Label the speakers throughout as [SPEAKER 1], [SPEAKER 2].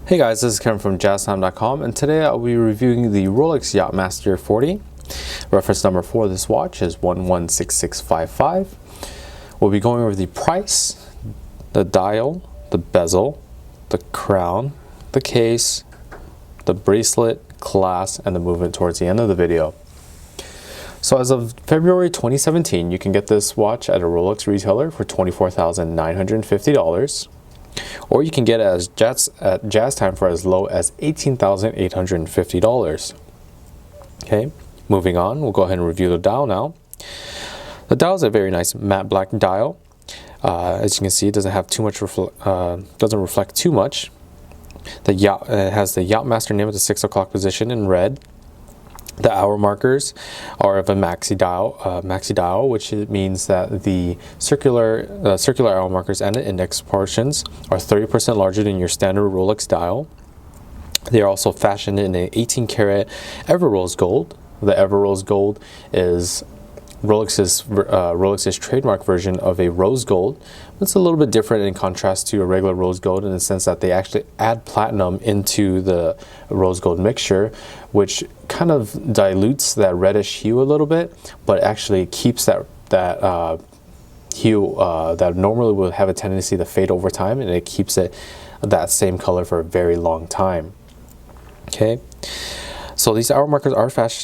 [SPEAKER 1] Hey guys, this is Kevin from JazTime.com, and today I'll be reviewing the Rolex Yacht-Master 40. Reference number for this watch is 116655. We'll be going over the price, the dial, the bezel, the crown, the case, the bracelet, clasp, and the movement towards the end of the video. So as of February 2017, you can get this watch at a Rolex retailer for $24,950. Or you can get it at JazTime for as low as $18,850. Okay, moving on, we'll go ahead and review the dial now. The dial is a very nice matte black dial. As you can see, it doesn't have too much doesn't reflect too much. It has the Yacht-Master name at the 6 o'clock position in red. The hour markers are of a maxi dial, which means that the circular hour markers and the index portions are 30% larger than your standard Rolex dial. They are also fashioned in an 18 karat ever rose gold. The ever rose gold is Rolex's trademark version of a rose gold. It's a little bit different in contrast to a regular rose gold in the sense that they actually add platinum into the rose gold mixture, which kind of dilutes that reddish hue a little bit, but actually keeps that hue that normally would have a tendency to fade over time, and it keeps it that same color for a very long time. Okay. So these hour markers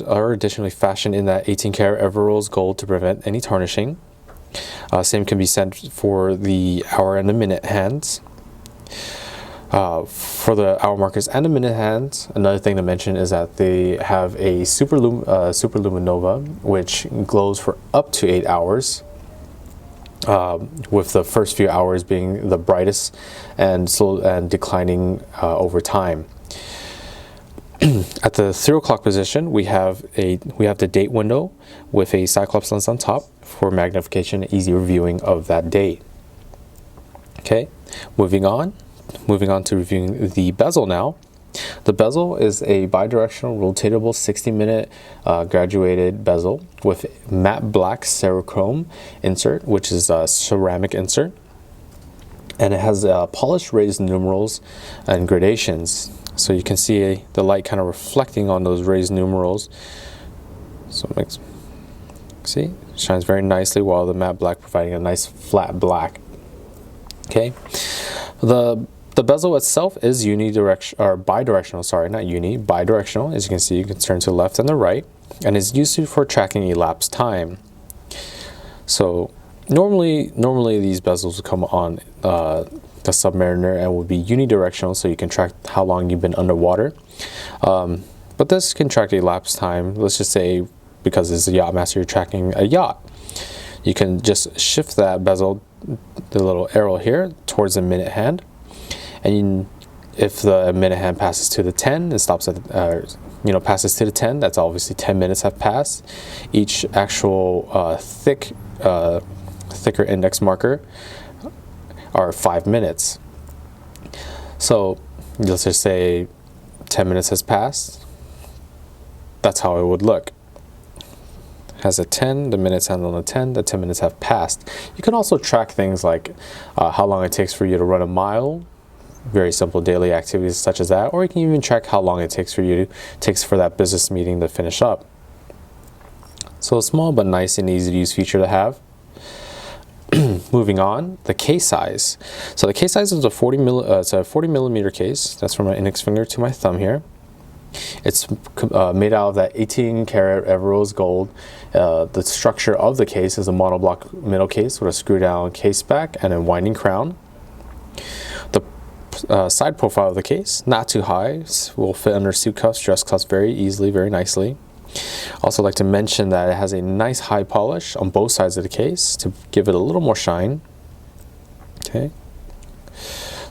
[SPEAKER 1] are additionally fashioned in that 18 karat ever rose gold to prevent any tarnishing. Same can be said for the hour and the minute hands. For the hour markers and the minute hands, another thing to mention is that they have a super luminova, which glows for up to 8 hours. With the first few hours being the brightest and declining over time. At the 3 o'clock position, we have the date window with a Cyclops lens on top for magnification and easy reviewing of that date. Okay, moving on to reviewing the bezel now. The bezel is a bi-directional rotatable 60-minute graduated bezel with matte black cerachrome insert, which is a ceramic insert, and it has polished raised numerals and gradations. So you can see the light kind of reflecting on those raised numerals. So it makes, see, shines very nicely, while the matte black providing a nice flat black. Okay, the bezel itself is bi-directional. Sorry, not bi-directional. As you can see, you can turn to the left and the right, and is used for tracking elapsed time. So normally these bezels will come on the Submariner and will be unidirectional, so you can track how long you've been underwater. But this can track elapsed time. Let's just say, because it's a Yacht-Master, you're tracking a yacht. You can just shift that bezel, the little arrow here, towards the minute hand, and if the minute hand passes to the 10, it stops at passes to the 10. That's obviously 10 minutes have passed. Each actual thicker index marker are 5 minutes. So let's just say 10 minutes has passed. That's how it would look. Has a 10, the minutes end on a 10, the 10 minutes have passed. You can also track things like how long it takes for you to run a mile, very simple daily activities such as that, or you can even track how long it takes for that business meeting to finish up. So a small but nice and easy to use feature to have. Moving on, the case size. So the case size is a 40 millimeter case. That's from my index finger to my thumb here. It's made out of that 18 karat ever rose gold. The structure of the case is a monoblock middle case with a screw down case back and a winding crown. The side profile of the case, not too high, will fit under suit cuffs, dress cuffs very easily, very nicely. Also like to mention that it has a nice high polish on both sides of the case to give it a little more shine. Okay,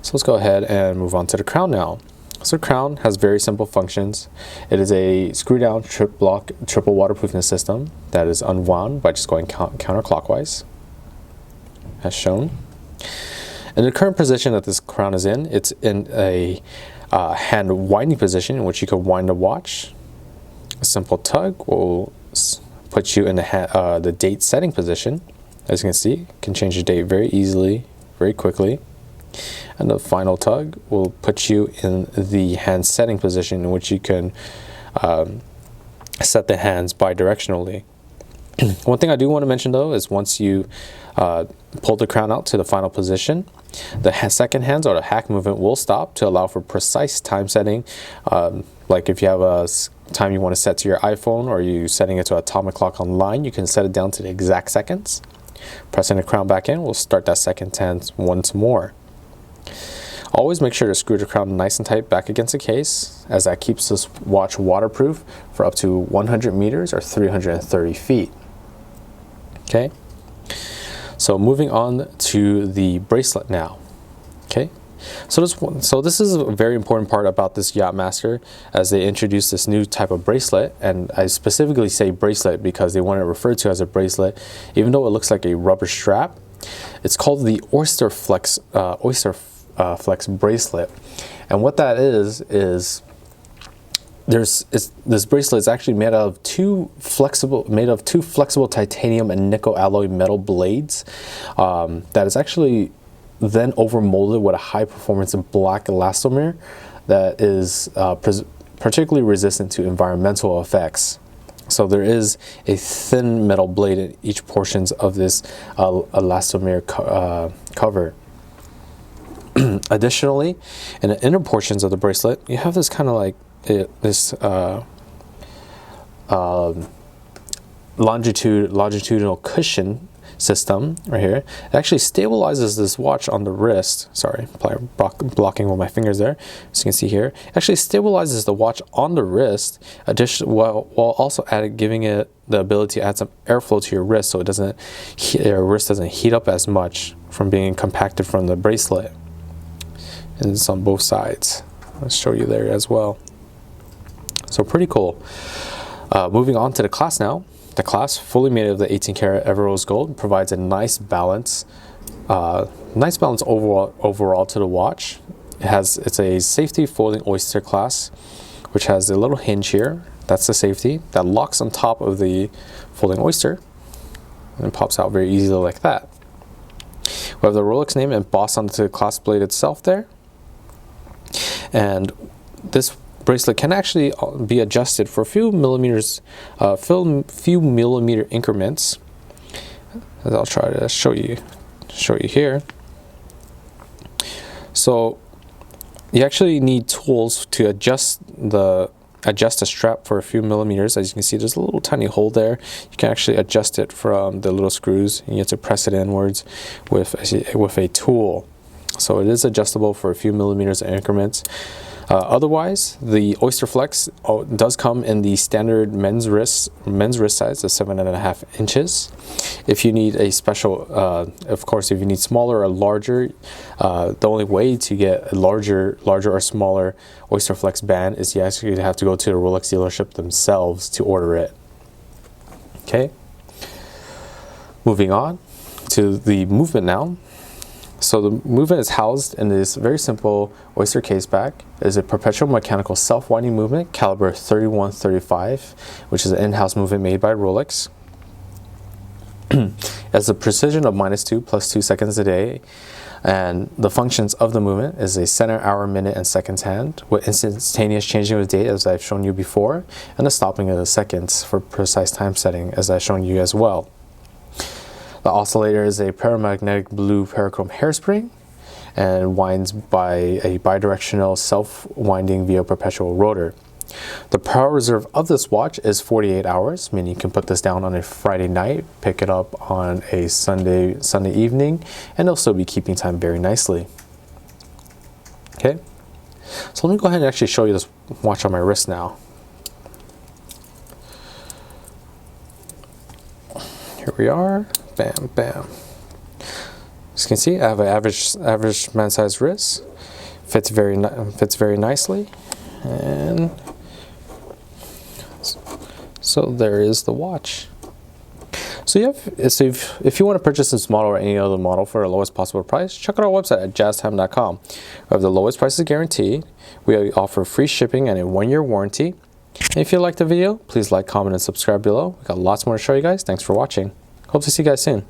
[SPEAKER 1] so let's go ahead and move on to the crown now. So the crown has very simple functions. It is a screw down triple waterproofing system that is unwound by just going counterclockwise, as shown. In the current position that this crown is in, it's in a hand winding position in which you can wind the watch. A simple tug will put you in the date setting position. As you can see, you can change the date very easily, very quickly. And the final tug will put you in the hand setting position, in which you can set the hands bi-directionally. One thing I do want to mention though is once you pull the crown out to the final position, the second hands or the hack movement will stop to allow for precise time setting. Like if you have a time you want to set to your iPhone, or you setting it to atomic clock online, you can set it down to the exact seconds. Pressing the crown back in will start that second hand once more. Always make sure to screw the crown nice and tight back against the case, as that keeps this watch waterproof for up to 100 meters or 330 feet. Okay, so moving on to the bracelet now. Okay, so this is a very important part about this Yacht-Master, as they introduced this new type of bracelet. And I specifically say bracelet because they want it referred to as a bracelet, even though it looks like a rubber strap. It's called the Oyster Flex bracelet, and what that is this bracelet is actually made of two flexible titanium and nickel alloy metal blades that is actually then overmolded with a high performance black elastomer that is particularly resistant to environmental effects. So there is a thin metal blade in each portions of this elastomer cover. Additionally, in the inner portions of the bracelet, you have this kind of like longitudinal cushion system right here. It actually stabilizes this watch on the wrist. Sorry, blocking with my fingers there. As you can see here, it actually stabilizes the watch on the wrist, while also giving it the ability to add some airflow to your wrist, so it doesn't, your wrist doesn't heat up as much from being compacted from the bracelet. And it's on both sides. I'll show you there as well. So pretty cool. Moving on to the clasp now. The clasp, fully made of the 18 karat Everose gold, provides a nice balance overall to the watch. It's a safety folding oyster clasp, which has a little hinge here. That's the safety that locks on top of the folding oyster and pops out very easily like that. We have the Rolex name embossed onto the clasp blade itself there. And this bracelet can actually be adjusted for a few millimeter increments, as I'll try to show you here. So you actually need tools to adjust the strap for a few millimeters. As you can see, there's a little tiny hole there. You can actually adjust it from the little screws, and you have to press it inwards with a tool. So it is adjustable for a few millimeters in increments. Otherwise, the Oyster Flex does come in the standard men's wrist size of 7.5 inches. If you need a special, of course, if you need smaller or larger, the only way to get a larger or smaller Oyster Flex band is you actually have to go to the Rolex dealership themselves to order it. Okay. Moving on to the movement now. So the movement is housed in this very simple oyster case back. It is a perpetual mechanical self-winding movement, caliber 3135, which is an in-house movement made by Rolex. It has a precision of -2 + 2 seconds a day, and the functions of the movement is a center, hour, minute, and seconds hand with instantaneous changing of date, as I've shown you before, and the stopping of the seconds for precise time setting, as I've shown you as well. The oscillator is a paramagnetic blue parachrome hairspring and winds by a bidirectional self-winding via perpetual rotor. The power reserve of this watch is 48 hours, meaning you can put this down on a Friday night, pick it up on a Sunday evening, and it'll still be keeping time very nicely. Okay, so let me go ahead and actually show you this watch on my wrist now. Here we are. Bam, bam. As you can see, I have an average man-sized wrist. Fits very nicely, and so there is the watch. So if you want to purchase this model or any other model for the lowest possible price, check out our website at JazTime.com. We have the lowest prices guaranteed. We offer free shipping and a 1-year warranty. And if you liked the video, please like, comment, and subscribe below. We got lots more to show you guys. Thanks for watching. Hope to see you guys soon.